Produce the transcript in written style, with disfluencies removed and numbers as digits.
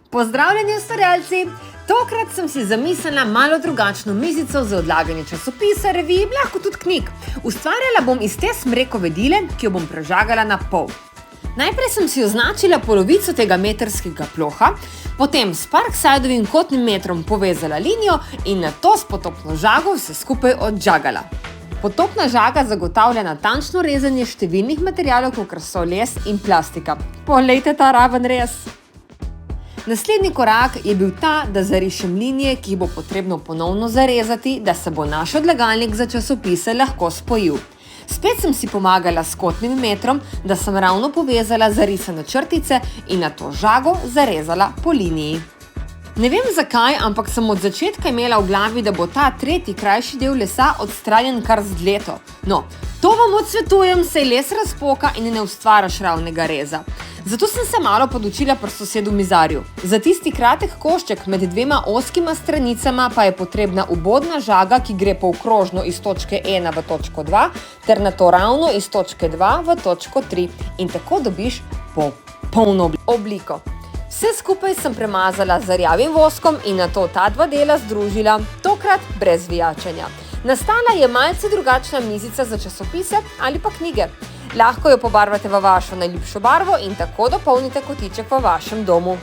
Pozdravljeni ustvarjalci! Tokrat sem si zamislila malo drugačno mizico za odlaganje časopisa, revij, lahko tudi knjig. Ustvarjala bom iz te smrekove dile, ki jo bom prežagala na pol. Najprej sem si označila polovico tega metrskega ploha, potem s Parksidovim kotnim metrom povezala linijo in nato s potopno žago vse skupaj odžagala. Potopna žaga zagotavlja natančno rezanje številnih materialov, kot so les in plastika. Poglejte ta raven rez! Naslednji korak je bil ta, da zarišem linije, ki jih bo potrebno ponovno zarezati, da se bo naš odlagalnik za časopise lahko spojil. Spet sem si pomagala s kotnim metrom, da sem ravno povezala zarisane črtice in nato žago zarezala po liniji. Ne vem zakaj, ampak sem od začetka imela v glavi, da bo ta tretji krajši del lesa odstranjen kar z dleto. No, to vam odsvetujem, saj les razpoka in ne ustvaraš ravnega reza. Zato sem se malo podučila pri sosedu mizarju. Za tisti kratek košček med dvema ozkima stranicama pa je potrebna ubodna žaga, ki gre polkrožno iz točke 1 v točko 2, ter nato ravno iz točke 2 v točko 3 in tako dobiš polno obliko. Vse skupaj sem premazala z rjavim voskom in nato ta dva dela združila, tokrat brez vijačenja. Nastala je malce drugačna mizica za časopise ali pa knjige. Lahko jo pobarvate v vašo najljubšo barvo in tako dopolnite kotiček v vašem domu.